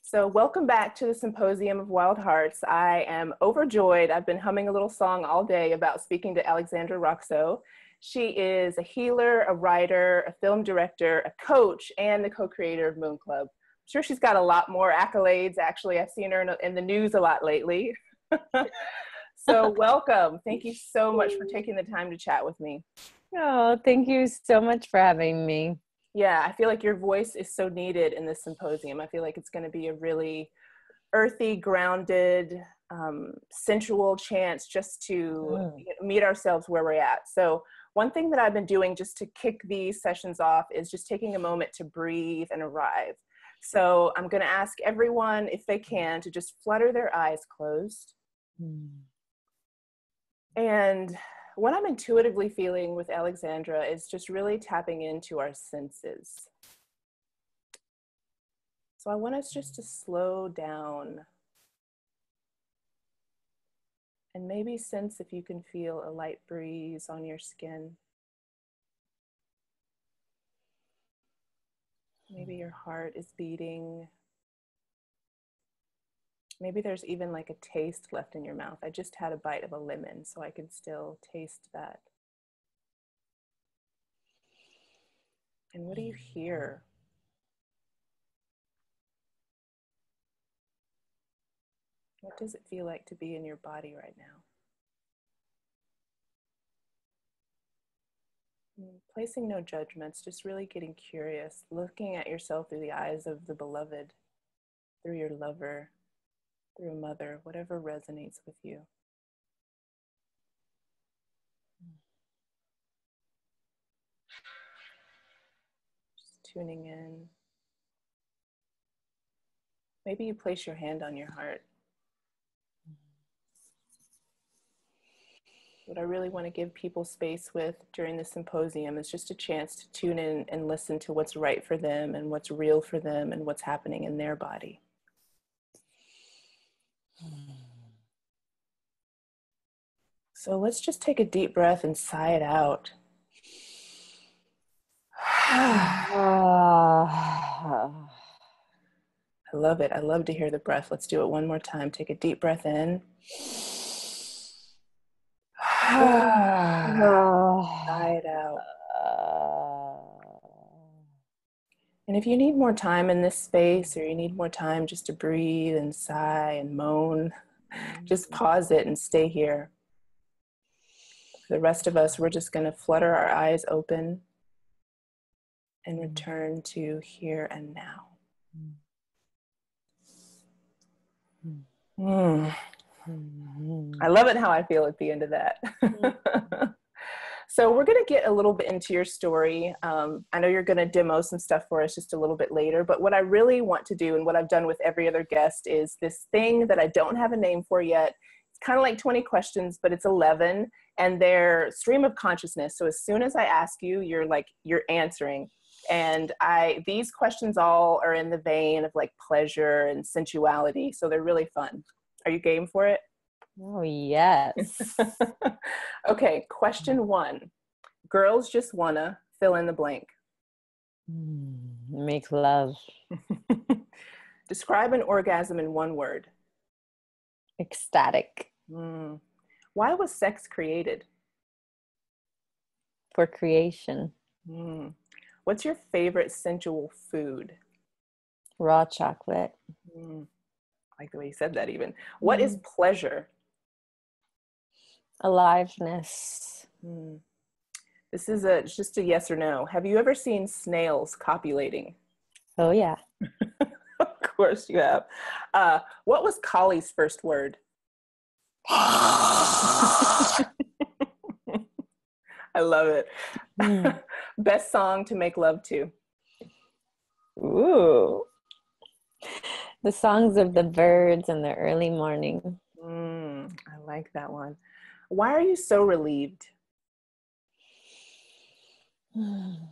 So welcome back to the Symposium of Wild Hearts. I am overjoyed. I've been humming a little song all day about speaking to Alexandra Roxo. She is a healer, a writer, a film director, a coach, and the co-creator of Moon Club. I'm sure she's got a lot more accolades. Actually, I've seen her in the news a lot lately. So welcome. Thank you so much for taking the time to chat with me. Oh, thank you so much for having me. Yeah, I feel like your voice is so needed in this symposium. I feel like it's going to be a really earthy, grounded, sensual chance just to meet ourselves where we're at. So one thing that I've been doing just to kick these sessions off is just taking a moment to breathe and arrive. So I'm going to ask everyone, if they can, to just flutter their eyes closed. And what I'm intuitively feeling with Alexandra is just really tapping into our senses. So I want us just to slow down and maybe sense if you can feel a light breeze on your skin. Maybe your heart is beating. Maybe there's even like a taste left in your mouth. I just had a bite of a lemon, so I can still taste that. And what do you hear? What does it feel like to be in your body right now? Placing no judgments, just really getting curious, looking at yourself through the eyes of the beloved, through your lover, through a mother, whatever resonates with you. Just tuning in. Maybe you place your hand on your heart. What I really want to give people space with during the symposium is just a chance to tune in and listen to what's right for them and what's real for them and what's happening in their body. So let's just take a deep breath and sigh it out. I love it. I love to hear the breath. Let's do it one more time. Take a deep breath in. Sigh it out. And if you need more time in this space, or you need more time just to breathe and sigh and moan, just pause it and stay here. For the rest of us, we're just going to flutter our eyes open and return to here and now. I love it how I feel at the end of that. So we're going to get a little bit into your story. I know you're going to demo some stuff for us just a little bit later, but what I really want to do, and what I've done with every other guest, is this thing that I don't have a name for yet. It's kind of like 20 questions, but it's 11, and they're stream of consciousness. So as soon as I ask you, you're answering. And these questions all are in the vein of like pleasure and sensuality. So they're really fun. Are you game for it? Oh, yes. Okay, question 1. Girls just wanna fill in the blank. Make love. Describe an orgasm in one word. Ecstatic. Why was sex created? For creation. What's your favorite sensual food? Raw chocolate. I like the way you said that even. What is pleasure? Aliveness. This is just a yes or no. Have you ever seen snails copulating? Oh, yeah. Of course you have. What was Collie's first word? I love it. Best song to make love to? Ooh. The songs of the birds in the early morning. I like that one. Why are you so relieved? None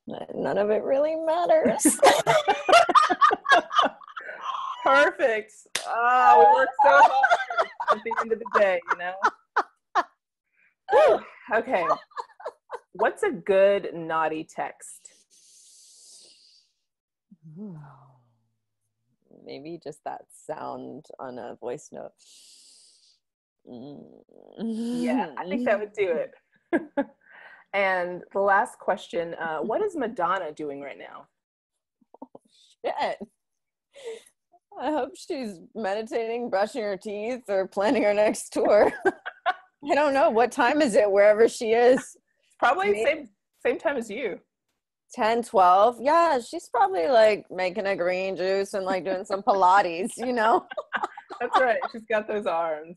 of it really matters. Perfect. Oh, we worked so hard at the end of the day, you know? Okay. What's a good naughty text? maybe just that sound on a voice note. Yeah, I think that would do it. And the last question, what is Madonna doing right now? Shit. I hope she's meditating, brushing her teeth, or planning her next tour. I don't know. What time is it wherever she is? Probably same time as you. 10, 12. Yeah, she's probably like making a green juice and like doing some Pilates, you know? That's right. She's got those arms.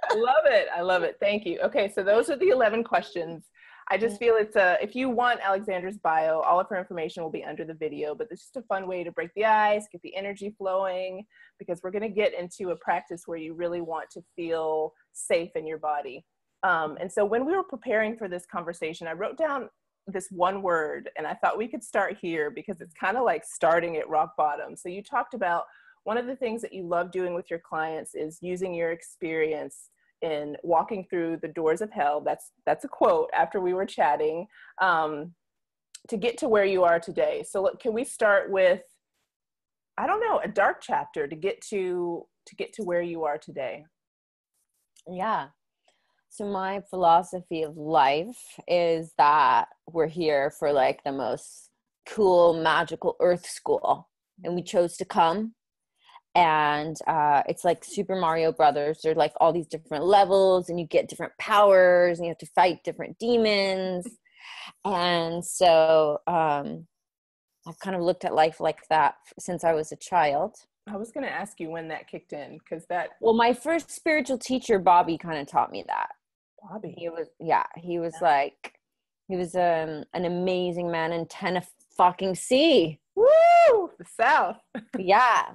I love it. I love it. Thank you. Okay, so those are the 11 questions. I just feel it's if you want Alexandra's bio, all of her information will be under the video, but it's just a fun way to break the ice, get the energy flowing, because we're going to get into a practice where you really want to feel safe in your body. And so when we were preparing for this conversation, I wrote down this one word, and I thought we could start here because it's kind of like starting at rock bottom. So you talked about one of the things that you love doing with your clients is using your experience in walking through the doors of hell. That's a quote after we were chatting, to get to where you are today. So look, can we start with, I don't know, a dark chapter to get to where you are today? Yeah. So my philosophy of life is that we're here for like the most cool, magical earth school, and we chose to come. And it's like Super Mario Brothers. There's like all these different levels, and you get different powers, and you have to fight different demons. And so I've kind of looked at life like that since I was a child. I was going to ask you when that kicked in, because well, my first spiritual teacher, Bobby, kind of taught me that. Bobby. He was an amazing man in Tennessee. Woo! The South. Yeah.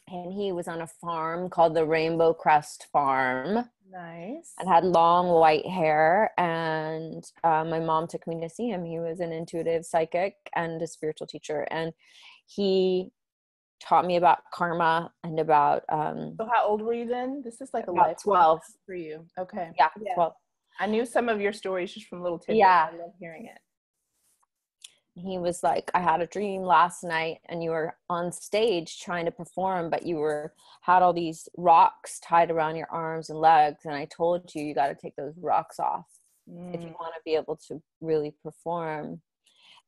And he was on a farm called the Rainbow Crest Farm. Nice. And had long white hair. And my mom took me to see him. He was an intuitive psychic and a spiritual teacher. And he taught me about karma and about... so how old were you then? This is like a life 12 for you. Okay. Yeah, 12. I knew some of your stories just from little tidbits. Yeah. I love hearing it. He was like, I had a dream last night and you were on stage trying to perform, but you had all these rocks tied around your arms and legs. And I told you got to take those rocks off if you want to be able to really perform.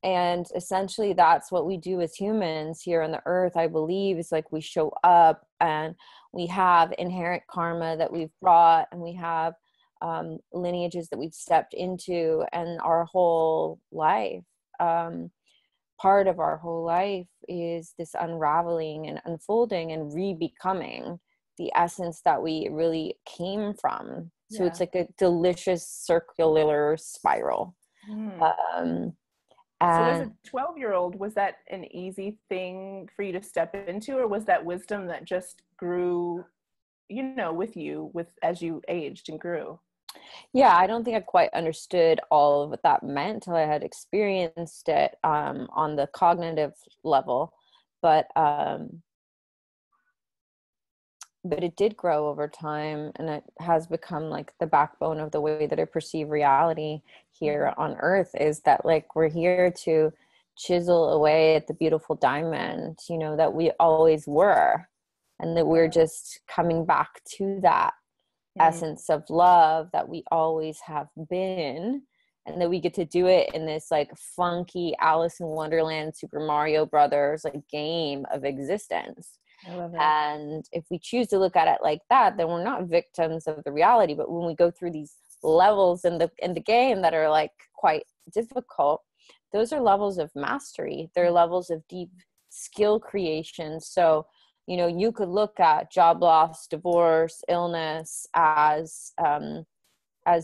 And essentially that's what we do as humans here on the earth. I believe is like we show up and we have inherent karma that we've brought, and we have lineages that we've stepped into, and our whole life. Part of our whole life is this unraveling and unfolding and re-becoming the essence that we really came from. So it's like a delicious circular spiral. So as a 12-year-old, was that an easy thing for you to step into, or was that wisdom that just grew, with you as you aged and grew? Yeah, I don't think I quite understood all of what that meant until I had experienced it on the cognitive level. But it did grow over time, and it has become like the backbone of the way that I perceive reality here on Earth, is that like we're here to chisel away at the beautiful diamond, that we always were, and that we're just coming back to that essence of love that we always have been, and that we get to do it in this like funky Alice in Wonderland, Super Mario Brothers like game of existence. I love it. And if we choose to look at it like that, then we're not victims of the reality. But when we go through these levels in the game that are like quite difficult, those are levels of mastery. They're levels of deep skill creation. So you could look at job loss, divorce, illness as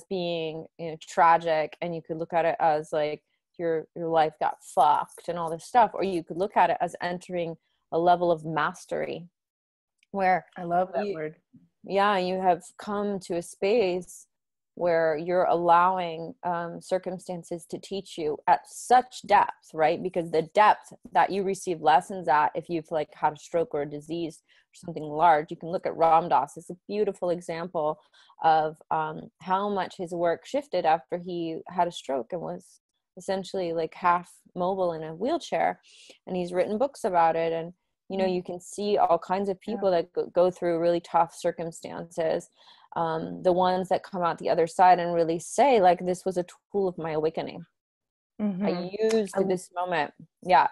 being tragic, and you could look at it as like your life got fucked and all this stuff, or you could look at it as entering a level of mastery, where I love that word. Yeah, you have come to a space where you're allowing circumstances to teach you at such depth, right? Because the depth that you receive lessons at, if you've like had a stroke or a disease or something large, you can look at Ram Dass. It's a beautiful example of how much his work shifted after he had a stroke and was essentially like half mobile in a wheelchair. And he's written books about it. And You know, you can see all kinds of people that go through really tough circumstances. The ones that come out the other side and really say, like, this was a tool of my awakening. I used this moment. Yeah.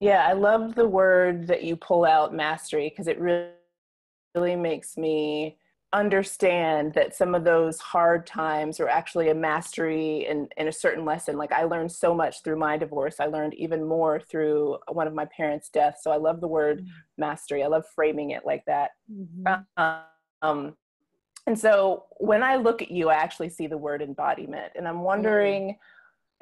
Yeah, I love the word that you pull out, mastery, because it really makes me understand that some of those hard times are actually a mastery in a certain lesson. Like, I learned so much through my divorce. I learned even more through one of my parents' deaths. So I love the word mastery. I love framing it like that. And so when I look at you, I actually see the word embodiment. And I'm wondering,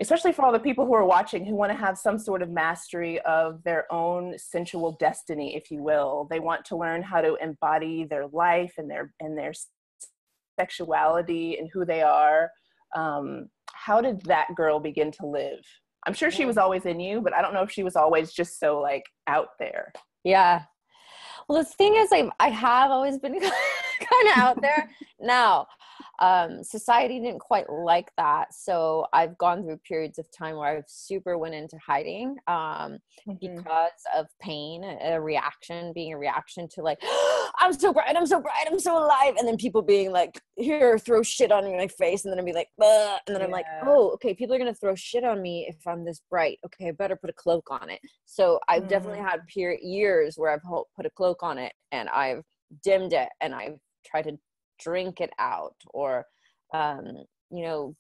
especially for all the people who are watching who want to have some sort of mastery of their own sensual destiny, if you will. They want to learn how to embody their life and their sexuality and who they are. How did that girl begin to live? I'm sure she was always in you, but I don't know if she was always just so like out there. Yeah. Well, the thing is, I have always been kind of out there. Now, society didn't quite like that. So I've gone through periods of time where I've super went into hiding because of pain, being a reaction to like, I'm so bright, I'm so bright, I'm so alive. And then people being like, here, throw shit on my face. And then I'd be like, ugh. And then I'm like, oh, okay, people are going to throw shit on me if I'm this bright. Okay, I better put a cloak on it. So I've definitely had years where I've put a cloak on it and I've dimmed it and I've tried to drink it out or, you know,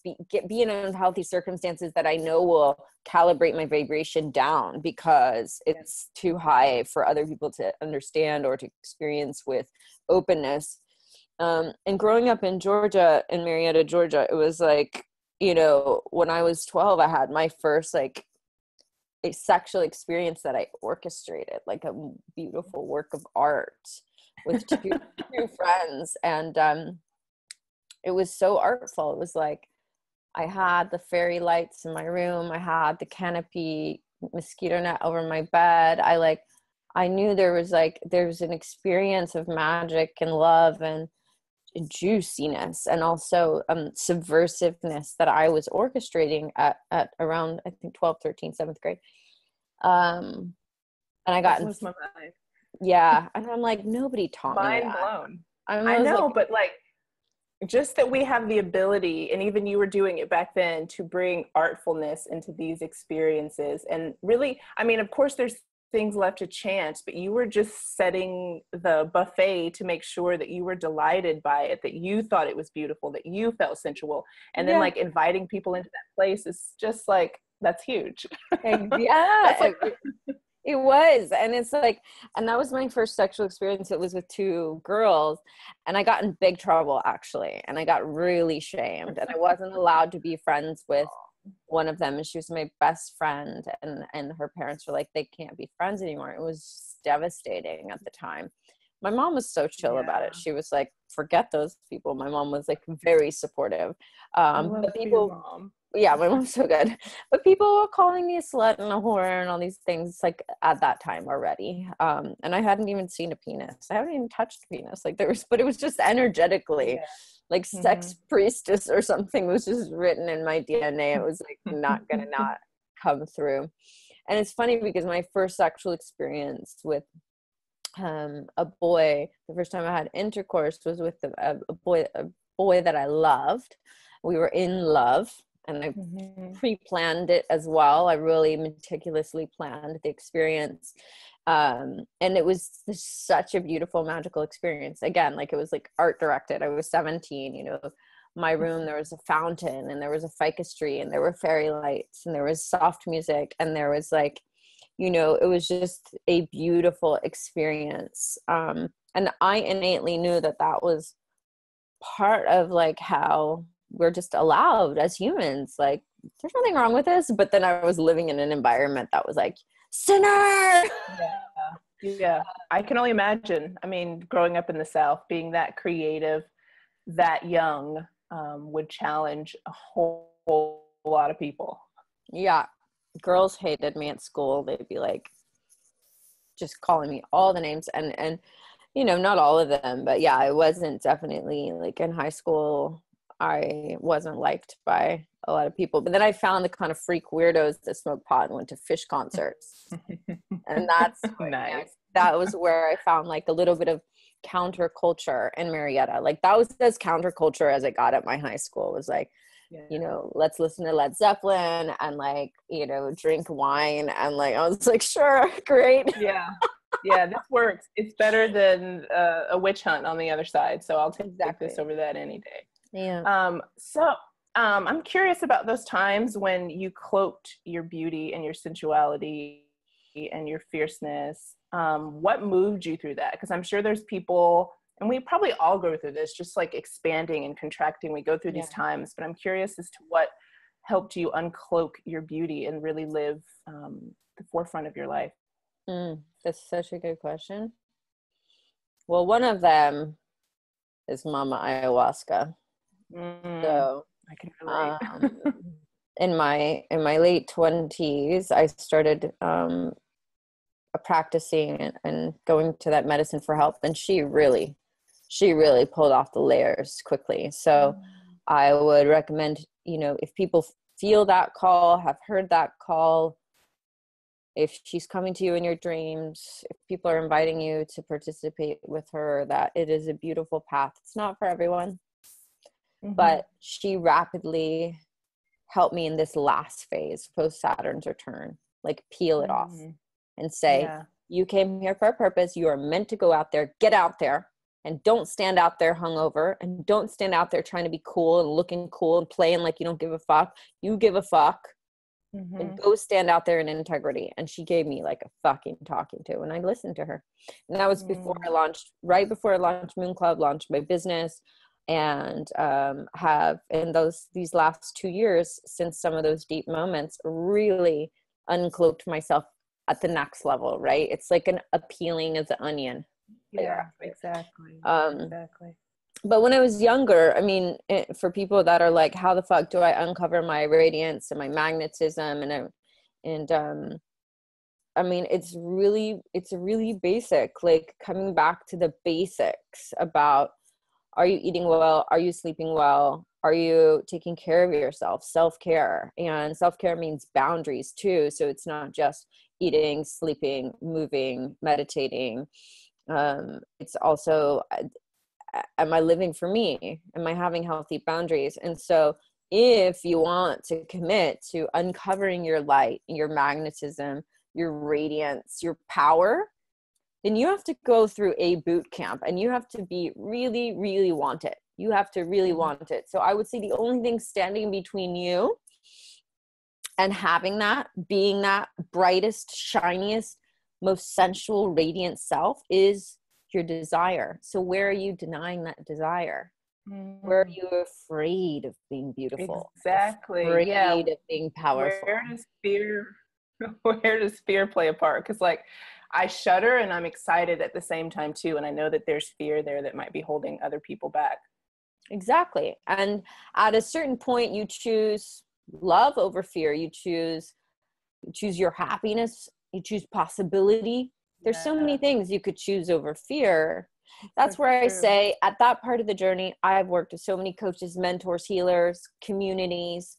be in unhealthy circumstances that I know will calibrate my vibration down because it's too high for other people to understand or to experience with openness. And growing up in Georgia, in Marietta, Georgia, it was like, you know, when I was 12, I had my first like a sexual experience that I orchestrated, like a beautiful work of art with two friends. And it was so artful. It was like, I had the fairy lights in my room. I had the canopy mosquito net over my bed. I knew there was an experience of magic and love and juiciness and also subversiveness that I was orchestrating at around, I think 12, 13, 7th grade. And I got, that was my mind. Yeah. And I'm like, nobody taught me that. Mind blown. I know, but like, just that we have the ability, and even you were doing it back then, to bring artfulness into these experiences. And really, I mean, of course there's things left to chance, but you were just setting the buffet to make sure that you were delighted by it, that you thought it was beautiful, that you felt sensual. And then like inviting people into that place is just like, that's huge. Yeah. That's like, it was. And it's like, and that was my first sexual experience. It was with 2 girls and I got in big trouble actually. And I got really shamed and I wasn't allowed to be friends with one of them. And she was my best friend. And her parents were like, they can't be friends anymore. It was devastating at the time. My mom was so chill about it. She was like, forget those people. My mom was like very supportive. But people, mom. Yeah, my mom's so good. But people were calling me a slut and a whore and all these things like at that time already. And I hadn't even seen a penis. I haven't even touched a penis. But it was just energetically like sex priestess or something was just written in my DNA. It was like not gonna not come through. And it's funny because my first sexual experience with a boy, the first time I had intercourse was with a boy that I loved. We were in love. And I pre-planned it as well. I really meticulously planned the experience. And it was such a beautiful, magical experience. Again, like it was like art directed. I was 17, you know, my room, there was a fountain and there was a ficus tree and there were fairy lights and there was soft music. And there was like, you know, it was just a beautiful experience. And I innately knew that was part of like how we're just allowed as humans, like there's nothing wrong with this. But then I was living in an environment that was like, sinner. Yeah. I can only imagine. I mean, growing up in the South, being that creative, that young, would challenge a whole lot of people. Yeah. Girls hated me at school. They'd be like just calling me all the names and, you know, not all of them, but yeah, I wasn't definitely like in high school. I wasn't liked by a lot of people. But then I found the kind of freak weirdos that smoked pot and went to fish concerts. And that's Nice. that was where I found like a little bit of counterculture in Marietta. Like that was as counterculture as it got at my high school. It was like, you know, let's listen to Led Zeppelin and like, you know, drink wine. And like, I was like, sure, great. Yeah, this works. It's better than a witch hunt on the other side. So I'll take this over that any day. Yeah. I'm curious about those times when you cloaked your beauty and your sensuality and your fierceness. What moved you through that? Because I'm sure there's people, and we probably all go through this, just like expanding and contracting. We go through these times, but I'm curious as to what helped you uncloak your beauty and really live the forefront of your life. That's such a good question. Well, one of them is Mama Ayahuasca. So I can relate. in my late 20s, I started practicing and going to that medicine for help, and she really pulled off the layers quickly. So I would recommend, you know, if people feel that call, have heard that call, if she's coming to you in your dreams, if people are inviting you to participate with her, that it is a beautiful path. It's not for everyone, but she rapidly helped me in this last phase, post Saturn's return, like peel it off and say, you came here for a purpose. You are meant to go out there, get out there, and don't stand out there hungover, and don't stand out there trying to be cool and looking cool and playing like you don't give a fuck. You give a fuck. And go stand out there in integrity. And she gave me like a fucking talking to, and I listened to her. And that was before I launched, right before I launched Moon Club, launched my business, and have in these last 2 years, since some of those deep moments, really uncloaked myself at the next level, right? It's like a peeling of the onion. Yeah, exactly. Exactly. But when I was younger, I mean, for people that are like, how the fuck do I uncover my radiance and my magnetism? And I mean, it's really basic, like coming back to the basics about, are you eating well? Are you sleeping well? Are you taking care of yourself? Self-care. And self-care means boundaries too. So it's not just eating, sleeping, moving, meditating. It's also, am I living for me? Am I having healthy boundaries? And so if you want to commit to uncovering your light, your magnetism, your radiance, your power, then you have to go through a boot camp, and you have to be really, really want it. You have to really want it. So I would say the only thing standing between you and having that, being that brightest, shiniest, most sensual, radiant self is your desire. So where are you denying that desire? Where are you afraid of being beautiful? Exactly. Afraid of being powerful. Where does fear play a part? Because like I shudder and I'm excited at the same time too. And I know that there's fear there that might be holding other people back. Exactly. And at a certain point, you choose love over fear. You choose your happiness. You choose possibility. There's so many things you could choose over fear. That's where I say at that part of the journey, I've worked with so many coaches, mentors, healers, communities.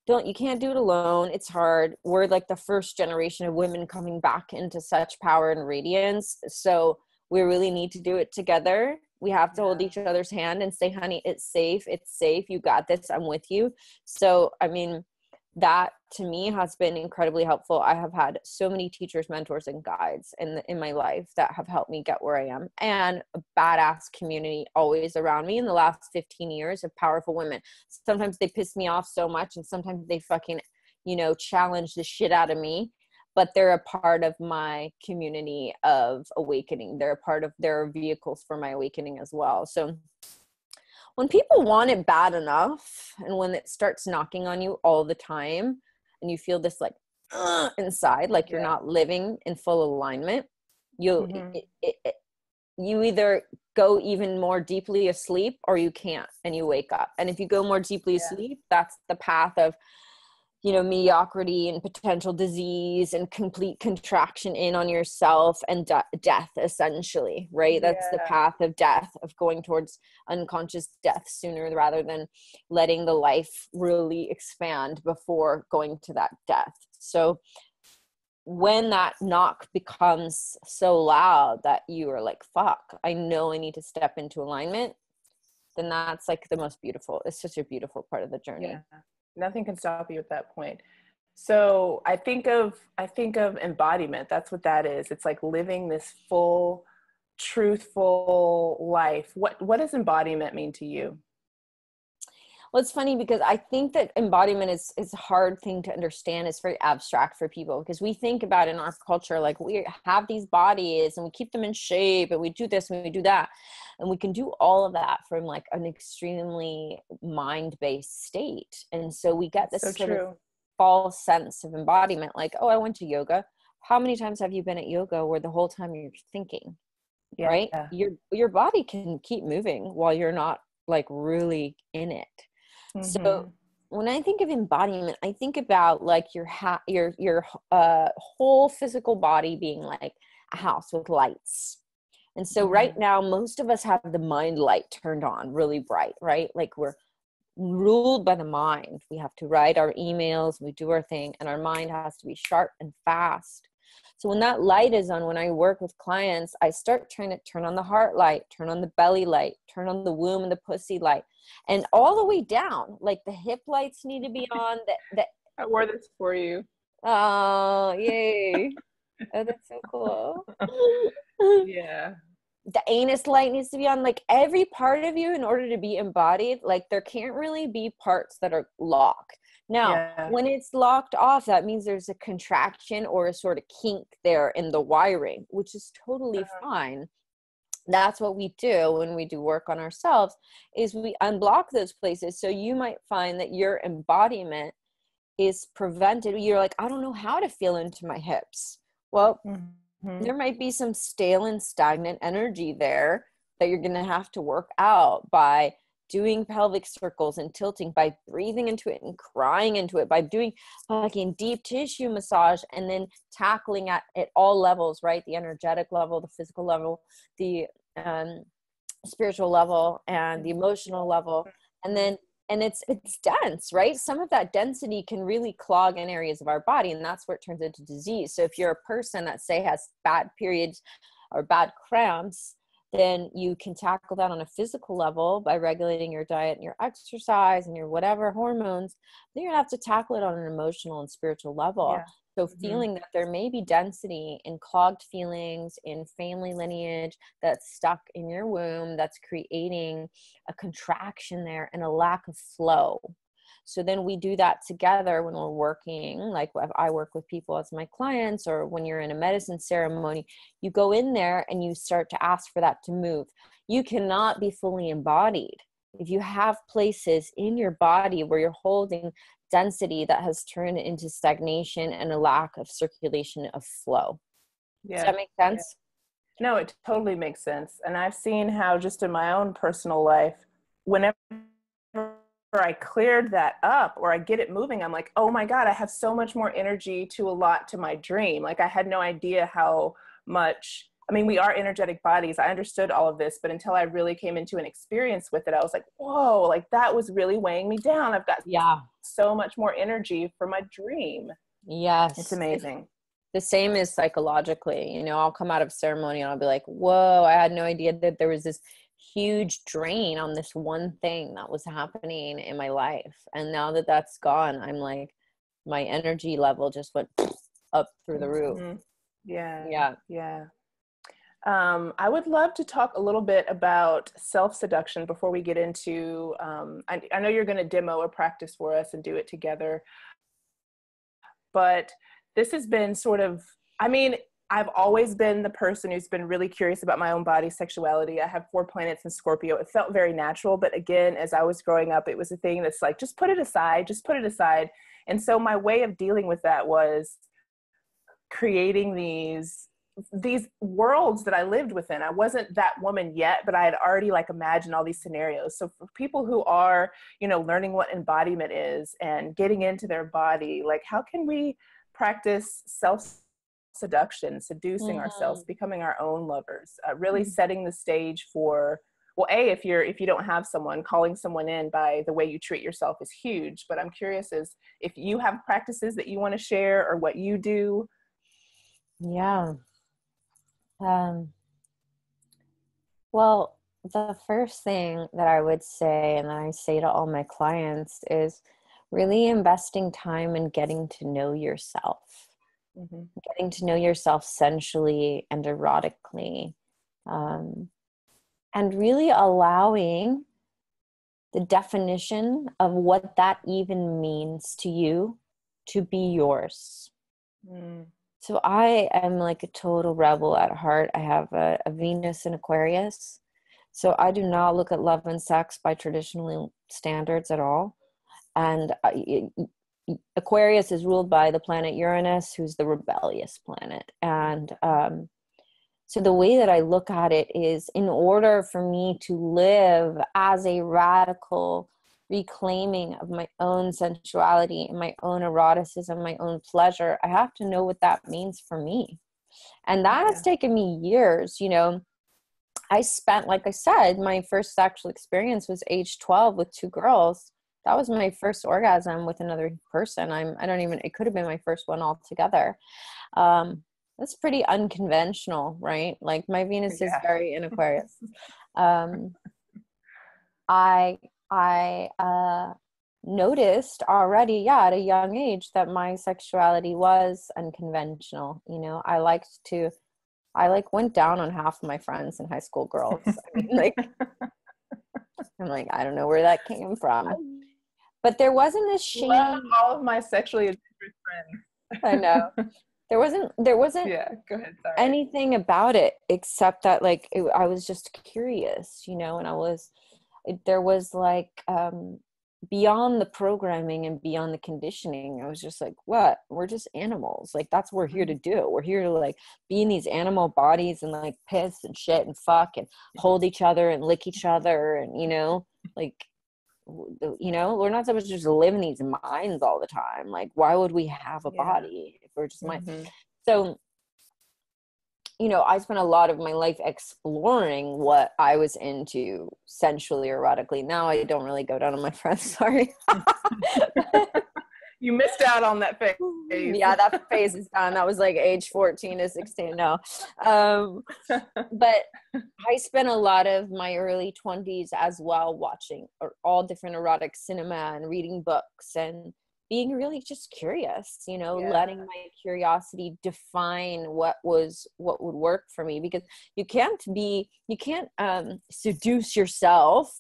You can't do it alone. It's hard. We're like the first generation of women coming back into such power and radiance. So we really need to do it together. We have to hold each other's hand and say, honey, it's safe. It's safe. You got this. I'm with you. So, I mean, that to me has been incredibly helpful. I have had so many teachers, mentors, and guides in my life that have helped me get where I am, and a badass community always around me in the last 15 years of powerful women. Sometimes they piss me off so much, and sometimes they fucking, challenge the shit out of me, but they're a part of my community of awakening. They're vehicles for my awakening as well. So when people want it bad enough, and when it starts knocking on you all the time, and you feel this like inside, like you're not living in full alignment, you either go even more deeply asleep or you can't, and you wake up. And if you go more deeply asleep, that's the path of mediocrity and potential disease and complete contraction in on yourself and death, essentially, right? That's the path of death, of going towards unconscious death sooner rather than letting the life really expand before going to that death. So when that knock becomes so loud that you are like, fuck, I know I need to step into alignment, then that's like the most beautiful, it's such a beautiful part of the journey. Yeah. Nothing can stop you at that point. So I think of embodiment. That's what that is. It's like living this full, truthful life. What does embodiment mean to you? Well, it's funny because I think that embodiment is a hard thing to understand. It's very abstract for people because we think about in our culture, like we have these bodies and we keep them in shape and we do this and we do that. And we can do all of that from like an extremely mind-based state. And so we get this sort of false sense of embodiment. Like, oh, I went to yoga. How many times have you been at yoga where the whole time you're thinking, right? Your body can keep moving while you're not like really in it. Mm-hmm. So when I think of embodiment, I think about like your whole physical body being like a house with lights. And so right now, most of us have the mind light turned on really bright, right? Like we're ruled by the mind. We have to write our emails, we do our thing, and our mind has to be sharp and fast. So when that light is on, when I work with clients, I start trying to turn on the heart light, turn on the belly light, turn on the womb and the pussy light, and all the way down. Like the hip lights need to be on. I wore this for you. Oh, yay. Oh, that's so cool. Yeah. The anus light needs to be on. Like every part of you, in order to be embodied, like there can't really be parts that are locked. Now, when it's locked off, that means there's a contraction or a sort of kink there in the wiring, which is totally fine. That's what we do when we do work on ourselves, is we unblock those places. So you might find that your embodiment is prevented. You're like, I don't know how to feel into my hips. Well, there might be some stale and stagnant energy there that you're going to have to work out by doing pelvic circles and tilting, by breathing into it and crying into it, by doing fucking deep tissue massage, and then tackling at all levels, right? The energetic level, the physical level, the spiritual level, and the emotional level. And it's dense, right? Some of that density can really clog in areas of our body, and that's where it turns into disease. So if you're a person that, say, has bad periods or bad cramps, then you can tackle that on a physical level by regulating your diet and your exercise and your whatever hormones. Then you have to tackle it on an emotional and spiritual level. So feeling that there may be density in clogged feelings, in family lineage that's stuck in your womb, that's creating a contraction there and a lack of flow. So then we do that together when we're working, like I work with people as my clients, or when you're in a medicine ceremony, you go in there and you start to ask for that to move. You cannot be fully embodied if you have places in your body where you're holding density that has turned into stagnation and a lack of circulation of flow. Does that make sense? No, it totally makes sense. And I've seen how just in my own personal life, whenever I cleared that up or I get it moving, I'm like, oh my God, I have so much more energy to allot to my dream. Like I had no idea how much, I mean, we are energetic bodies. I understood all of this, but until I really came into an experience with it, I was like, whoa, like that was really weighing me down. I've got so much more energy for my dream. Yes. It's amazing. The same is psychologically, I'll come out of ceremony and I'll be like, whoa, I had no idea that there was this huge drain on this one thing that was happening in my life. And now that that's gone, I'm like, my energy level just went up through the roof. Yeah. I would love to talk a little bit about self-seduction before we get into, I know you're going to demo a practice for us and do it together, but this has been sort of, I mean, I've always been the person who's been really curious about my own body, sexuality. I have 4 planets in Scorpio. It felt very natural, but again, as I was growing up, it was a thing that's like, just put it aside. And so my way of dealing with that was creating these these worlds that I lived within. I wasn't that woman yet, but I had already like imagined all these scenarios. So for people who are, you know, learning what embodiment is and getting into their body, like how can we practice self-seduction, seducing ourselves, becoming our own lovers, really setting the stage for, well, if you don't have someone, calling someone in by the way you treat yourself is huge. But I'm curious as if you have practices that you want to share or what you do. Yeah. Well, the first thing that I would say, and that I say to all my clients, is really investing time in getting to know yourself, getting to know yourself sensually and erotically, and really allowing the definition of what that even means to you to be yours. So I am like a total rebel at heart. I have a Venus in Aquarius. So I do not look at love and sex by traditional standards at all. And Aquarius is ruled by the planet Uranus, who's the rebellious planet. And so the way that I look at it is, in order for me to live as a radical reclaiming of my own sensuality and my own eroticism, my own pleasure, I have to know what that means for me. And that has taken me years. You know, I spent, like I said, my first sexual experience was age 12 with 2 girls. That was my first orgasm with another person. It could have been my first one altogether. That's pretty unconventional, right? Like my Venus is very in Aquarius. I noticed already, at a young age, that my sexuality was unconventional. You know, I went down on half of my friends in high school girls. I mean, I'm like, I don't know where that came from. But there wasn't a shame. All of my sexually adventurous friends. I know. There wasn't go ahead, sorry. anything about it except that I was just curious, you know, and there was like beyond the programming and beyond the conditioning, I was just like, what? We're just animals. Like, that's what we're here to do. We're here to like be in these animal bodies and like piss and shit and fuck and hold each other and lick each other. And, you know, like, you know, we're not supposed to just live in these minds all the time. Like, why would we have a body if we're just mind? So, you know, I spent a lot of my life exploring what I was into sensually, erotically. Now I don't really go down on my friends. Sorry. You missed out on that phase. Yeah, that phase is done. That was like age 14 to 16. No. But I spent a lot of my early 20s as well watching all different erotic cinema and reading books and being really just curious, you know, letting my curiosity define what would work for me, because you can't seduce yourself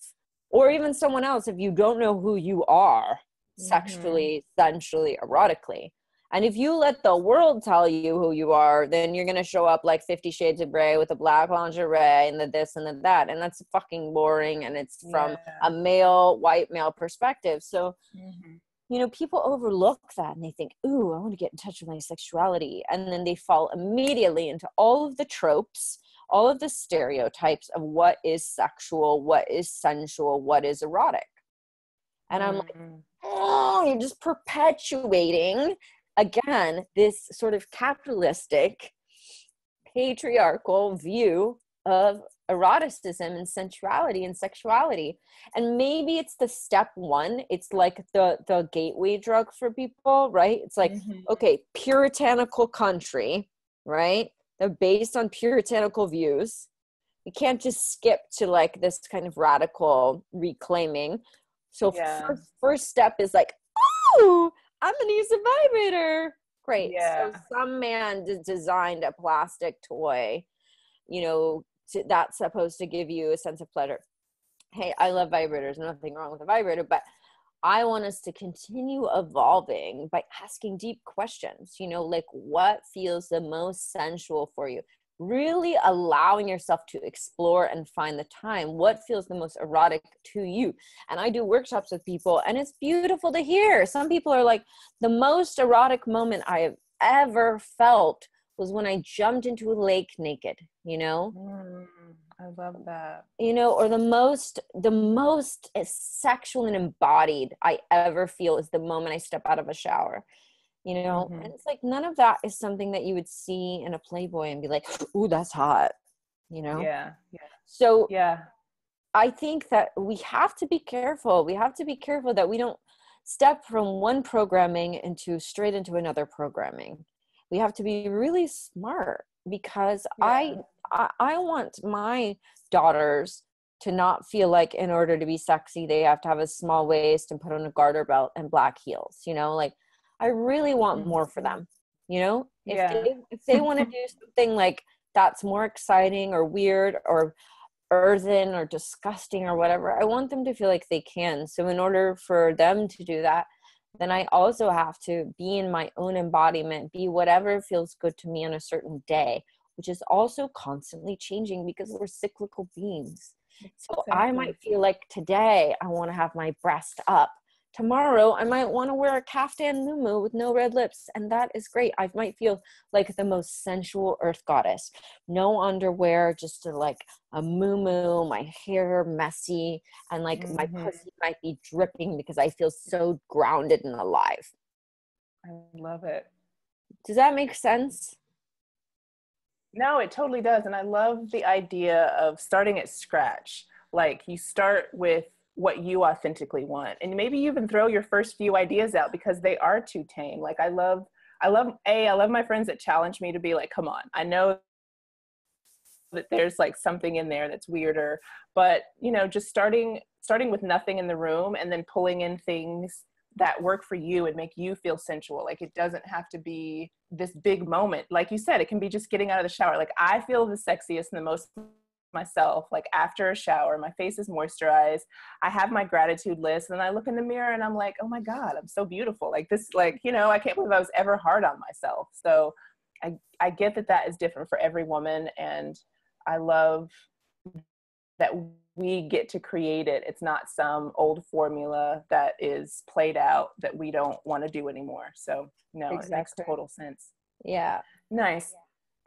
or even someone else if you don't know who you are sexually, sensually, erotically. And if you let the world tell you who you are, then you're going to show up like 50 Shades of Grey with a black lingerie and the this and the that. And that's fucking boring. And it's from a white male perspective. So, you know, people overlook that and they think, ooh, I want to get in touch with my sexuality. And then they fall immediately into all of the tropes, all of the stereotypes of what is sexual, what is sensual, what is erotic. And I'm like, oh, you're just perpetuating, again, this sort of capitalistic, patriarchal view of eroticism and sensuality and sexuality. And maybe it's the step one. It's like the gateway drug for people, right? It's like, okay, puritanical country, right? They're based on puritanical views. You can't just skip to like this kind of radical reclaiming. So first step is like, oh, I'm going to use a vibrator. Great. So some man designed a plastic toy, you know, that's supposed to give you a sense of pleasure. Hey, I love vibrators. Nothing wrong with a vibrator, but I want us to continue evolving by asking deep questions, you know, like what feels the most sensual for you? Really allowing yourself to explore and find the time. What feels the most erotic to you? And I do workshops with people and it's beautiful to hear. Some people are like, the most erotic moment I have ever felt was when I jumped into a lake naked, you know? I love that. You know, or the most sexual and embodied I ever feel is the moment I step out of a shower, you know? And it's like, none of that is something that you would see in a Playboy and be like, ooh, that's hot, you know? Yeah. So Yeah. I think that we have to be careful. We have to be careful that we don't step from one programming straight into another programming. We have to be really smart, because I want my daughters to not feel like in order to be sexy, they have to have a small waist and put on a garter belt and black heels, you know, like I really want more for them, you know, if they want to do something like that's more exciting or weird or earthen or disgusting or whatever, I want them to feel like they can. So in order for them to do that, then I also have to be in my own embodiment, be whatever feels good to me on a certain day, which is also constantly changing because we're cyclical beings. So I might feel like today I want to have my breast up. Tomorrow I might want to wear a kaftan muumuu with no red lips, and that is great. I might feel like the most sensual earth goddess. No underwear, just like a muumuu, my hair messy, and like my pussy might be dripping because I feel so grounded and alive. I love it. Does that make sense? No, it totally does. And I love the idea of starting at scratch. Like you start with what you authentically want. And maybe you even throw your first few ideas out because they are too tame. Like I love my friends that challenge me to be like, come on, I know that there's like something in there that's weirder, but you know, just starting with nothing in the room and then pulling in things that work for you and make you feel sensual. Like it doesn't have to be this big moment. Like you said, it can be just getting out of the shower. Like I feel the sexiest and the most myself like after a shower. My face is moisturized, I have my gratitude list, and I look in the mirror and I'm like, oh my god, I'm so beautiful. Like this, like, you know, I can't believe I was ever hard on myself. So I get that is different for every woman, and I love that we get to create it. It's not some old formula that is played out that we don't want to do anymore. So no, It makes total sense. Yeah. Nice.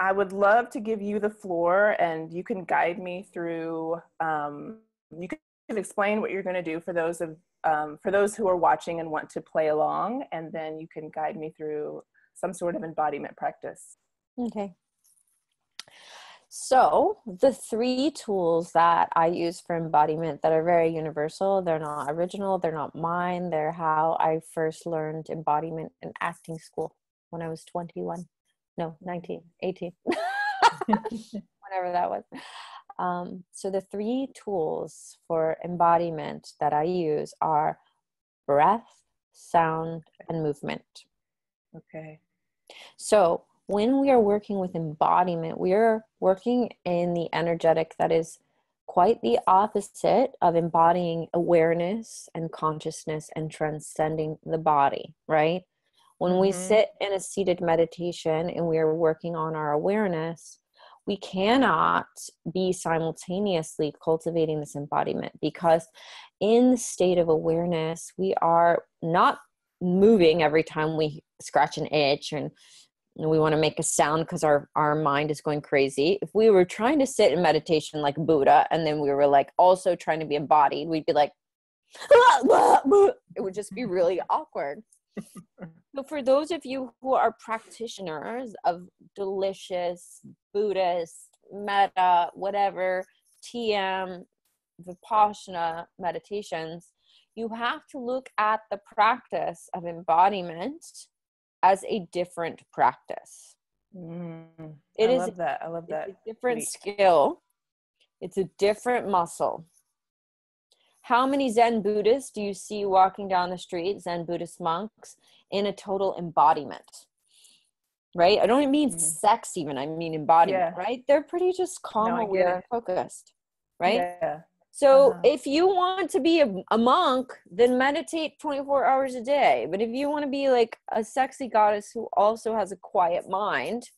I would love to give you the floor, and you can guide me through, you can explain what you're going to do for those who are watching and want to play along, and then you can guide me through some sort of embodiment practice. Okay. So the 3 tools that I use for embodiment that are very universal, they're not original, they're not mine, they're how I first learned embodiment in acting school when I was 21. No, 19, 18, whatever that was. So the 3 tools for embodiment that I use are breath, sound, and movement. Okay. So when we are working with embodiment, we are working in the energetic that is quite the opposite of embodying awareness and consciousness and transcending the body, right? When we sit in a seated meditation and we are working on our awareness, we cannot be simultaneously cultivating this embodiment, because in the state of awareness, we are not moving every time we scratch an itch and we want to make a sound because our mind is going crazy. If we were trying to sit in meditation like Buddha and then we were like also trying to be embodied, we'd be like, it would just be really awkward. So for those of you who are practitioners of delicious Buddhist, metta, whatever, TM, Vipassana meditations, you have to look at the practice of embodiment as a different practice. I love that. It's a different skill. It's a different muscle. How many Zen Buddhists do you see walking down the street, Zen Buddhist monks, in a total embodiment? Right? I don't mean sex even, I mean embodiment, right? They're pretty just calm, aware, and focused, right? Yeah. So if you want to be a monk, then meditate 24 hours a day. But if you want to be like a sexy goddess who also has a quiet mind,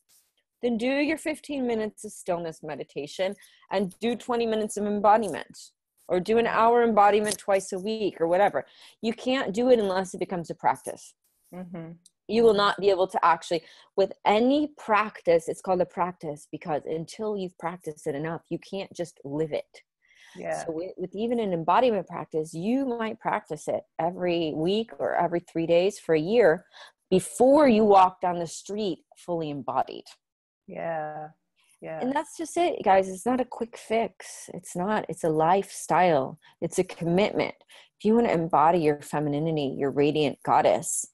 then do your 15 minutes of stillness meditation and do 20 minutes of embodiment, or do an hour embodiment twice a week or whatever. You can't do it unless it becomes a practice. You will not be able to actually, with any practice, it's called a practice because until you've practiced it enough, you can't just live it. Yeah. So with even an embodiment practice, you might practice it every week or every 3 days for a year before you walk down the street fully embodied. Yeah. Yeah. And that's just it, guys. It's not a quick fix. It's not. It's a lifestyle. It's a commitment. If you want to embody your femininity, your radiant goddess,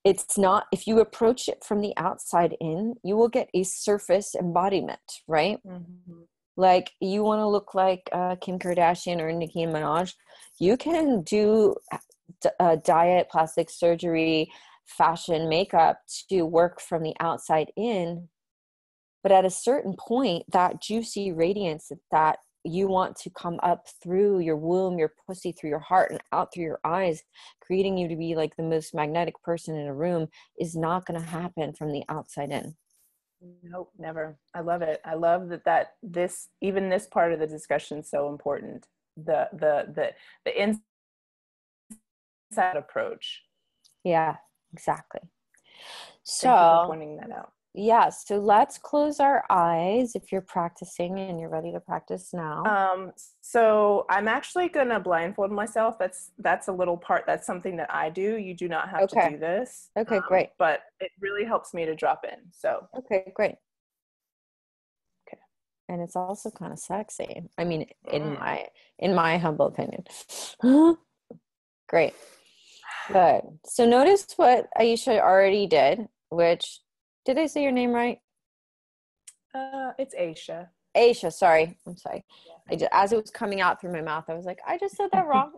it's not, if you approach it from the outside in, you will get a surface embodiment, right? Mm-hmm. Like, you want to look like Kim Kardashian or Nicki Minaj, you can do diet, plastic surgery, fashion, makeup to work from the outside in. But at a certain point, that juicy radiance that you want to come up through your womb, your pussy, through your heart, and out through your eyes, creating you to be like the most magnetic person in a room, is not going to happen from the outside in. Nope, never. I love it. I love that this, even this part of the discussion is so important. The inside approach. Yeah, exactly. Thank you for So pointing that out. yeah, so let's close our eyes if you're practicing and you're ready to practice now. So I'm actually gonna blindfold myself. That's a little part. That's something that I do. You do not have to do this. Okay, great. But it really helps me to drop in. So okay, great. Okay. And it's also kind of sexy. I mean, in my humble opinion. Great. Good. So notice what Aisha already did, which, did I say your name right? It's Aisha. Aisha, sorry. I'm sorry. As it was coming out through my mouth, I was like, I just said that wrong.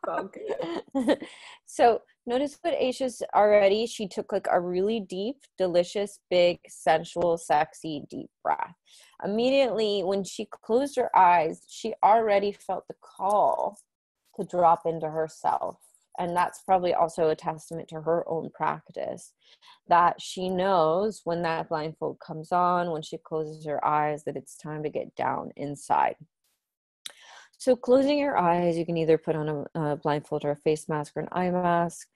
Okay. So notice what Aisha's already, she took like a really deep, delicious, big, sensual, sexy, deep breath. Immediately when she closed her eyes, she already felt the call to drop into herself. And that's probably also a testament to her own practice, that she knows when that blindfold comes on, when she closes her eyes, that it's time to get down inside. So closing your eyes, you can either put on a blindfold or a face mask or an eye mask.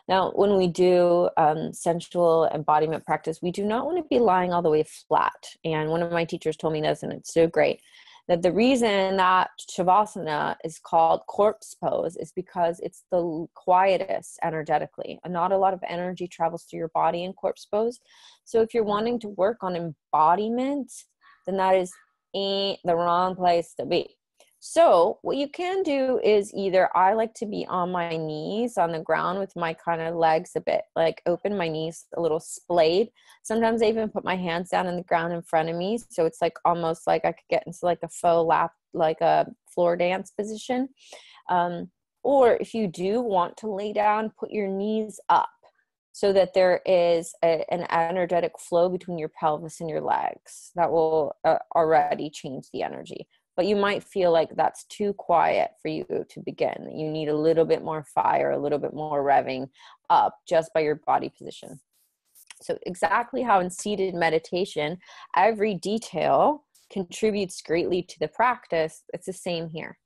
Now, when we do sensual embodiment practice, we do not want to be lying all the way flat. And one of my teachers told me this, and it's so great, that the reason that Shavasana is called corpse pose is because it's the quietest energetically. And not a lot of energy travels through your body in corpse pose. So if you're wanting to work on embodiment, then that is the wrong place to be. So what you can do is either, I like to be on my knees on the ground with my kind of legs a bit like open, my knees a little splayed. Sometimes I even put my hands down on the ground in front of me. So it's like almost like I could get into like a faux lap, like a floor dance position. Or if you do want to lay down, put your knees up so that there is an energetic flow between your pelvis and your legs. That will already change the energy. But you might feel like that's too quiet for you to begin. You need a little bit more fire, a little bit more revving up just by your body position. So exactly how in seated meditation, every detail contributes greatly to the practice, it's the same here.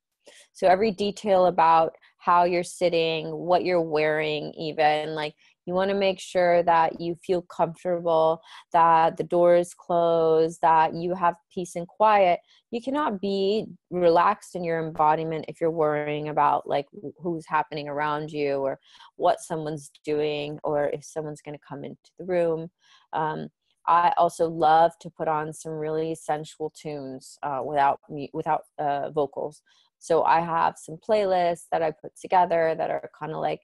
So every detail about how you're sitting, what you're wearing, even like you want to make sure that you feel comfortable, that the door is closed, that you have peace and quiet. You cannot be relaxed in your embodiment if you're worrying about like who's happening around you or what someone's doing or if someone's going to come into the room. I also love to put on some really sensual tunes without vocals. So I have some playlists that I put together that are kind of like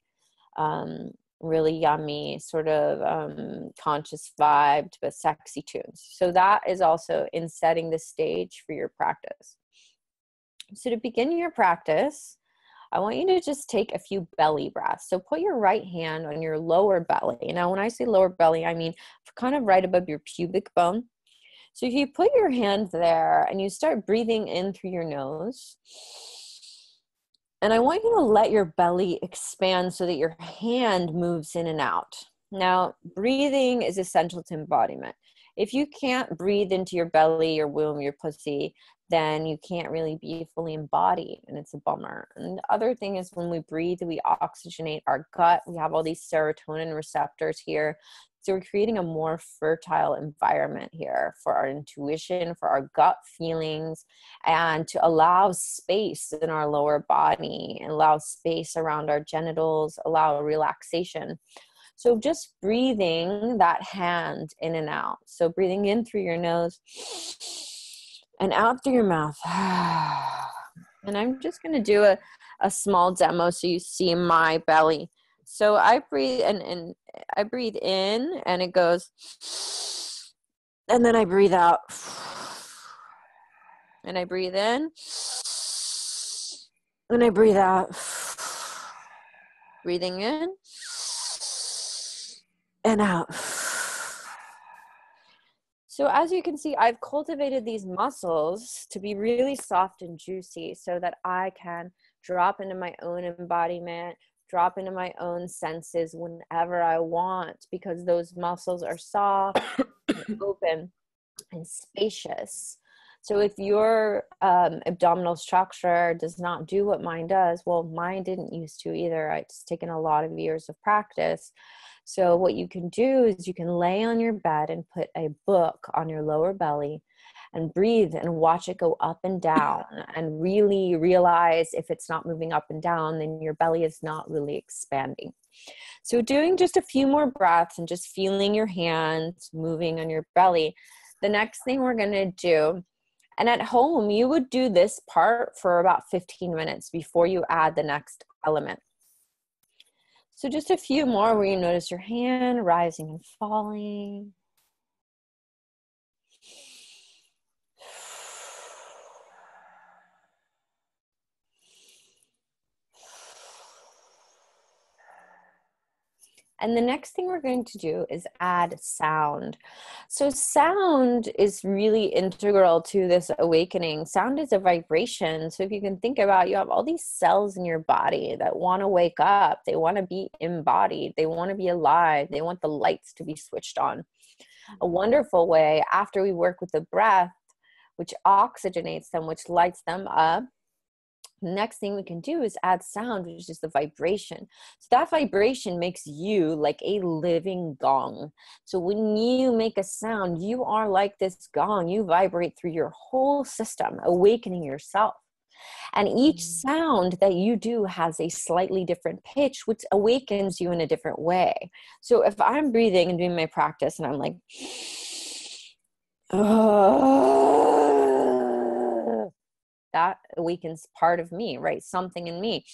really yummy, sort of conscious vibed, but sexy tunes. So that is also in setting the stage for your practice. So to begin your practice, I want you to just take a few belly breaths. So put your right hand on your lower belly. Now, when I say lower belly, I mean kind of right above your pubic bone. So if you put your hand there and you start breathing in through your nose, and I want you to let your belly expand so that your hand moves in and out. Now, breathing is essential to embodiment. If you can't breathe into your belly, your womb, your pussy, then you can't really be fully embodied, and it's a bummer. And the other thing is, when we breathe, we oxygenate our gut. We have all these serotonin receptors here. So we're creating a more fertile environment here for our intuition, for our gut feelings, and to allow space in our lower body, and allow space around our genitals, allow relaxation. So just breathing that hand in and out. So breathing in through your nose and out through your mouth. And I'm just going to do a small demo so you see my belly. So I breathe and I breathe in and it goes, and then I breathe out. And I breathe in and I breathe out. Breathing in and out. So as you can see, I've cultivated these muscles to be really soft and juicy so that I can drop into my own embodiment, drop into my own senses whenever I want, because those muscles are soft and open and spacious. So if your abdominal structure does not do what mine does, well, mine didn't used to either. It's taken a lot of years of practice. So what you can do is you can lay on your bed and put a book on your lower belly and breathe and watch it go up and down, and really realize if it's not moving up and down, then your belly is not really expanding. So doing just a few more breaths and just feeling your hands moving on your belly. The next thing we're going to do, and at home, you would do this part for about 15 minutes before you add the next element. So just a few more where you notice your hand rising and falling. And the next thing we're going to do is add sound. So sound is really integral to this awakening. Sound is a vibration. So if you can think about, you have all these cells in your body that want to wake up. They want to be embodied. They want to be alive. They want the lights to be switched on. A wonderful way, after we work with the breath, which oxygenates them, which lights them up, the next thing we can do is add sound, which is the vibration. So that vibration makes you like a living gong. So when you make a sound, you are like this gong. You vibrate through your whole system, awakening yourself. And each sound that you do has a slightly different pitch, which awakens you in a different way. So if I'm breathing and doing my practice and I'm like, that awakens part of me, right? Something in me.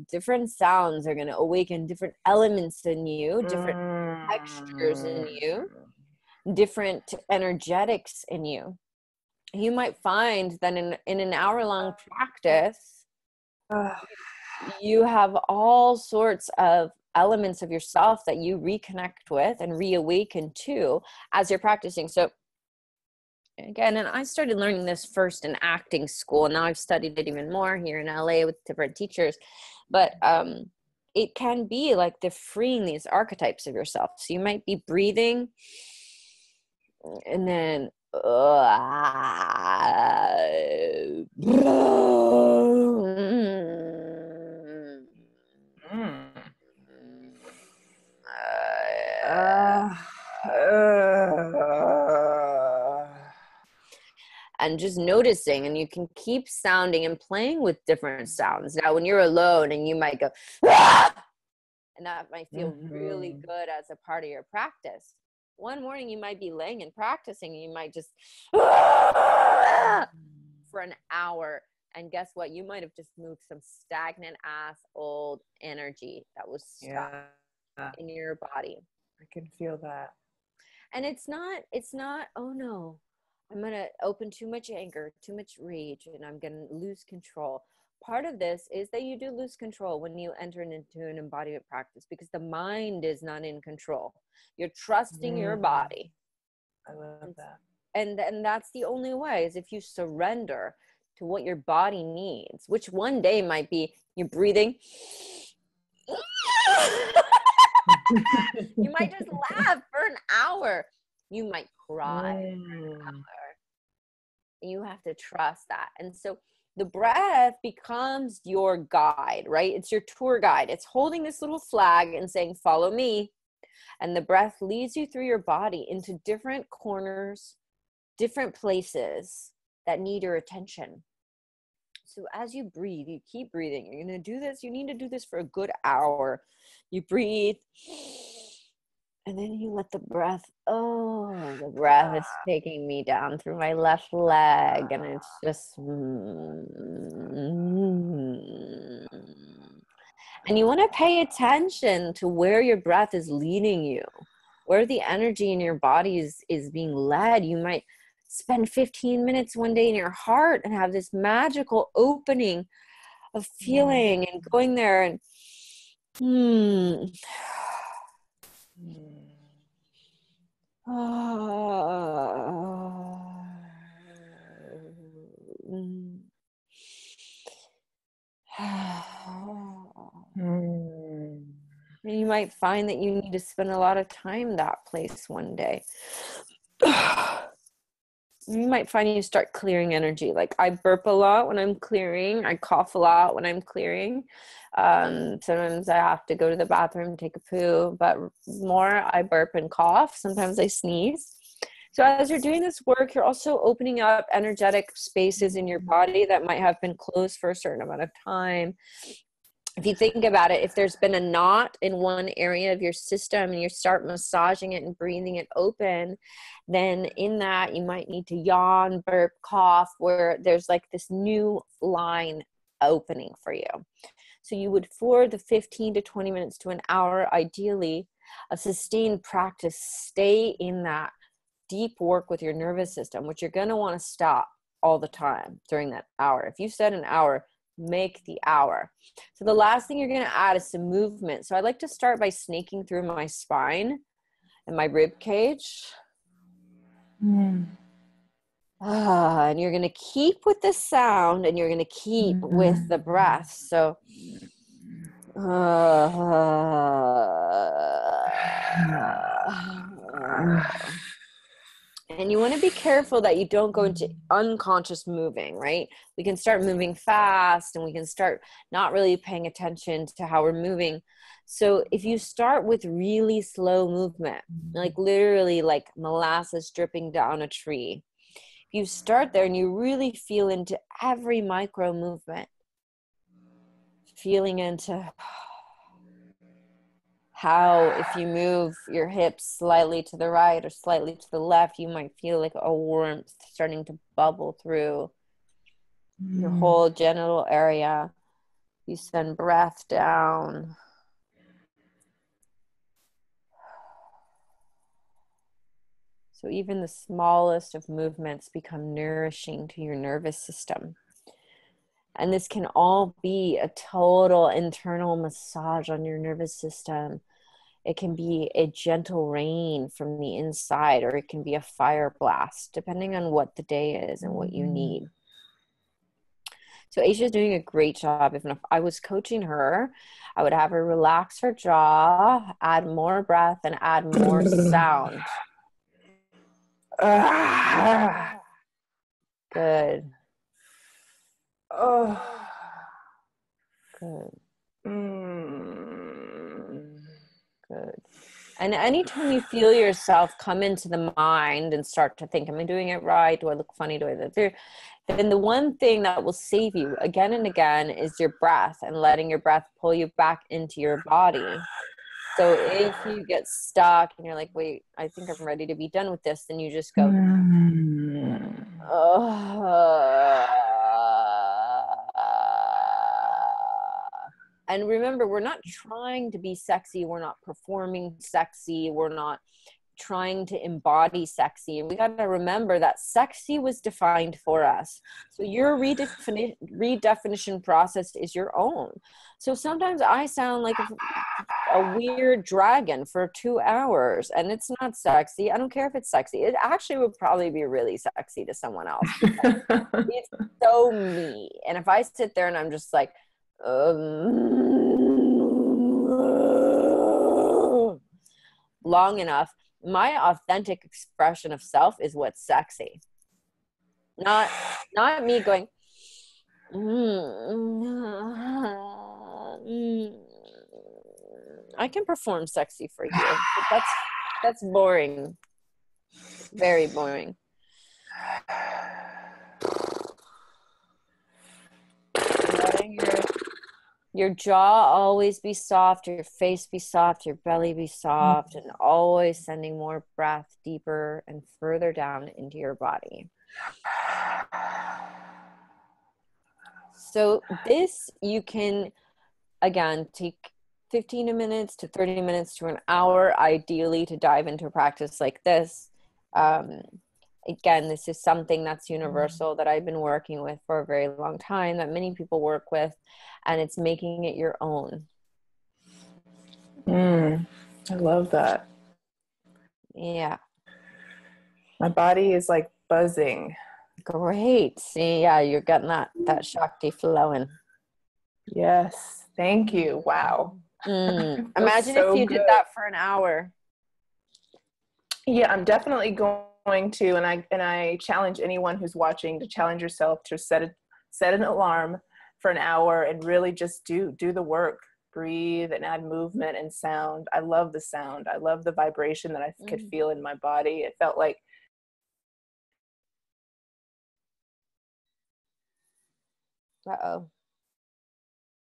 Different sounds are going to awaken different elements in you, different textures in you, different energetics in you. You might find that in an hour-long practice, you have all sorts of elements of yourself that you reconnect with and reawaken to as you're practicing. So again, and I started learning this first in acting school, and now I've studied it even more here in LA with different teachers. But it can be like the freeing these archetypes of yourself. So you might be breathing and then and just noticing, and you can keep sounding and playing with different sounds. Now, when you're alone and you might go, and that might feel really good as a part of your practice. One morning you might be laying and practicing, and you might just for an hour. And guess what? You might have just moved some stagnant ass old energy that was stuck in your body. I can feel that. And it's not, oh no, I'm going to open too much anger, too much rage, and I'm going to lose control. Part of this is that you do lose control when you enter into an embodiment practice, because the mind is not in control. You're trusting your body. I love that. And that's the only way, is if you surrender to what your body needs, which one day might be you're breathing. You might just laugh for an hour. You might cry for an hour. You have to trust that. And so the breath becomes your guide, right? It's your tour guide. It's holding this little flag and saying, follow me. And the breath leads you through your body into different corners, different places that need your attention. So as you breathe, you keep breathing. You're going to do this. You need to do this for a good hour. You breathe. And then you let the breath, the breath is taking me down through my left leg. And it's just, and you want to pay attention to where your breath is leading you, where the energy in your body is being led. You might spend 15 minutes one day in your heart and have this magical opening of feeling and going there and and you might find that you need to spend a lot of time that place one day. You might find you start clearing energy. Like I burp a lot when I'm clearing. I cough a lot when I'm clearing. Sometimes I have to go to the bathroom, take a poo, but more I burp and cough. Sometimes I sneeze. So as you're doing this work, you're also opening up energetic spaces in your body that might have been closed for a certain amount of time. If you think about it, if there's been a knot in one area of your system and you start massaging it and breathing it open, then in that you might need to yawn, burp, cough, where there's like this new line opening for you. So you would, for the 15 to 20 minutes to an hour, ideally, a sustained practice, stay in that deep work with your nervous system, which you're going to want to stop all the time during that hour. If you said an hour, make the hour. So the last thing you're going to add is some movement. So I like to start by snaking through my spine and my rib cage. And you're going to keep with the sound and you're going to keep with the breath. So and you want to be careful that you don't go into unconscious moving, right? We can start moving fast and we can start not really paying attention to how we're moving. So if you start with really slow movement, like literally like molasses dripping down a tree, if you start there and you really feel into every micro movement, feeling into how if you move your hips slightly to the right or slightly to the left, you might feel like a warmth starting to bubble through your whole genital area. You send breath down. So even the smallest of movements become nourishing to your nervous system. And this can all be a total internal massage on your nervous system. It can be a gentle rain from the inside, or it can be a fire blast, depending on what the day is and what you need. So Aisha's doing a great job. If I was coaching her, I would have her relax her jaw, add more breath, and add more sound. Good. Good. Good. And anytime you feel yourself come into the mind and start to think, am I doing it right? Do I look funny? Do I look through? Then the one thing that will save you again and again is your breath and letting your breath pull you back into your body. So if you get stuck and you're like, wait, I think I'm ready to be done with this, then you just go, and remember, we're not trying to be sexy. We're not performing sexy. We're not trying to embody sexy. And we got to remember that sexy was defined for us. So your redefinition process is your own. So sometimes I sound like a weird dragon for 2 hours, and it's not sexy. I don't care if it's sexy. It actually would probably be really sexy to someone else. It's so me. And if I sit there and I'm just like, long enough, my authentic expression of self is what's sexy. Not me going, I can perform sexy for you, but that's boring. Very boring. Letting your jaw always be soft, your face be soft, your belly be soft, and always sending more breath deeper and further down into your body. So this, you can, again, take 15 minutes to 30 minutes to an hour, ideally, to dive into a practice like this. Again, this is something that's universal that I've been working with for a very long time, that many people work with, and it's making it your own. I love that. Yeah. My body is like buzzing. Great. See, yeah, you're getting that Shakti flowing. Yes. Thank you. Wow. Imagine so if you good. did that for an hour. Yeah, I'm definitely going to, and I challenge anyone who's watching to challenge yourself to set an alarm for an hour and really just do the work. Breathe and add movement and sound. I love the sound. I love the vibration that I could feel in my body. It felt like Uh-oh.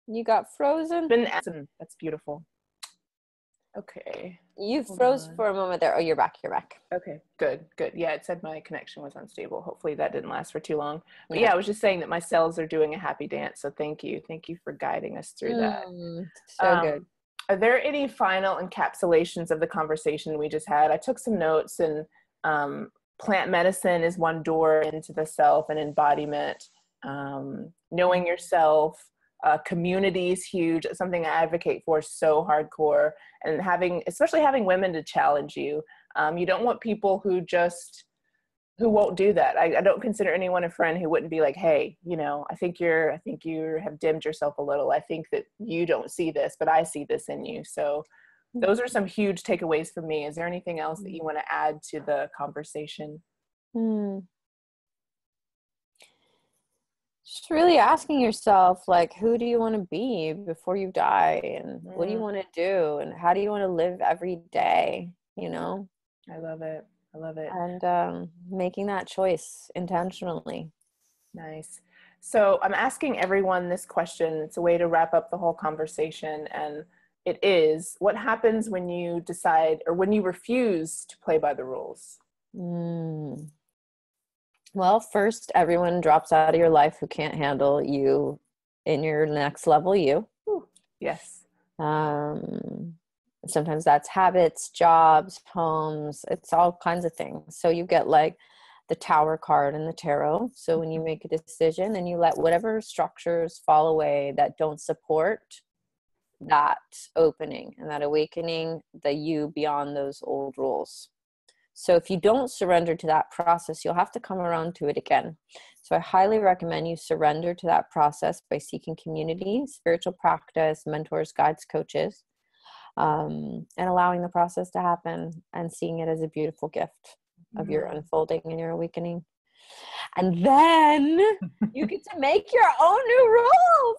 You got frozen? That's beautiful. Okay. You froze for a moment there. Oh, you're back. Okay, good. Yeah, it said my connection was unstable. Hopefully that didn't last for too long. But yeah, I was just saying that my cells are doing a happy dance. So thank you for guiding us through that. So good. Are there any final encapsulations of the conversation we just had? I took some notes, and plant medicine is one door into the self and embodiment. Knowing yourself, community is huge. It's something I advocate for so hardcore, and especially having women to challenge you. You don't want people who won't do that. I don't consider anyone a friend who wouldn't be like, hey, I think you have dimmed yourself a little. I think that you don't see this, but I see this in you. So those are some huge takeaways for me. Is there anything else that you want to add to the conversation? Just really asking yourself, like, who do you want to be before you die? And what do you want to do? And how do you want to live every day? I love it. And making that choice intentionally. Nice. So I'm asking everyone this question. It's a way to wrap up the whole conversation. And it is, what happens when you decide, or when you refuse to play by the rules? Well, first, everyone drops out of your life who can't handle you in your next level you. Yes. Sometimes that's habits, jobs, homes, it's all kinds of things. So you get like the Tower card in the tarot. So when you make a decision and you let whatever structures fall away that don't support that opening and that awakening, the you beyond those old rules. So if you don't surrender to that process, you'll have to come around to it again. So I highly recommend you surrender to that process by seeking community, spiritual practice, mentors, guides, coaches, and allowing the process to happen and seeing it as a beautiful gift of your unfolding and your awakening. And then you get to make your own new rules.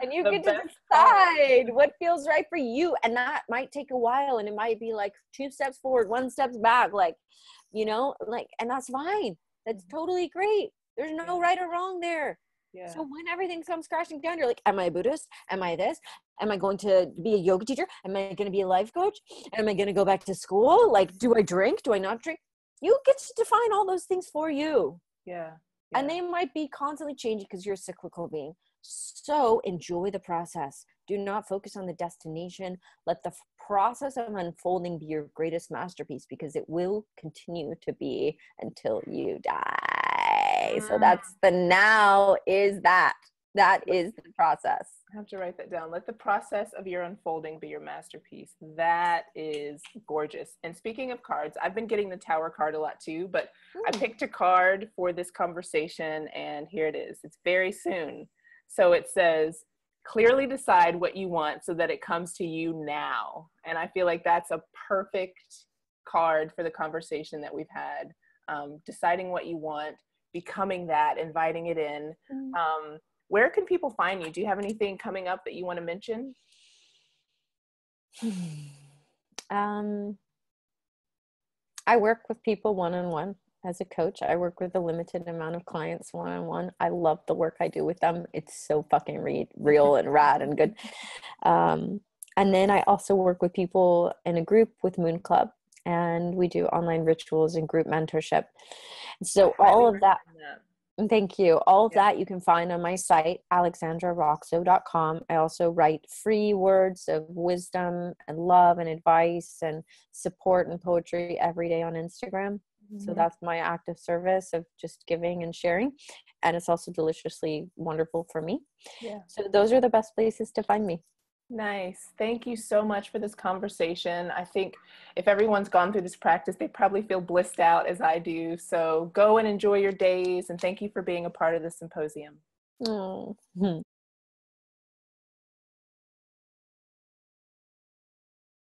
And you get to decide what feels right for you. And that might take a while, and it might be like 2 steps forward, 1 step back, and that's fine. That's totally great. There's no right or wrong there. Yeah. So when everything comes crashing down, you're like, am I a Buddhist? Am I this? Am I going to be a yoga teacher? Am I going to be a life coach? Am I going to go back to school? Like, do I drink? Do I not drink? You get to define all those things for you. Yeah. And they might be constantly changing because you're a cyclical being. So enjoy the process. Do not focus on the destination. Let the process of unfolding be your greatest masterpiece, because it will continue to be until you die. So that's the now is that. That is the process. I have to write that down. Let the process of your unfolding be your masterpiece. That is gorgeous. And speaking of cards, I've been getting the Tower card a lot too, but I picked a card for this conversation, and here it is. It's very soon. So it says, clearly decide what you want so that it comes to you now. And I feel like that's a perfect card for the conversation that we've had. Deciding what you want, becoming that, inviting it in. Where can people find you? Do you have anything coming up that you want to mention? I work with people one-on-one as a coach. I work with a limited amount of clients one-on-one. I love the work I do with them. It's so fucking real and rad and good. And then I also work with people in a group with Moon Club, and we do online rituals and group mentorship. So all of that. Thank you. All of that you can find on my site, alexandraroxo.com. I also write free words of wisdom and love and advice and support and poetry every day on Instagram. So that's my active service of just giving and sharing. And it's also deliciously wonderful for me. Yeah. So those are the best places to find me. Nice. Thank you so much for this conversation. I think if everyone's gone through this practice, they probably feel blissed out as I do. So go and enjoy your days. And thank you for being a part of the symposium.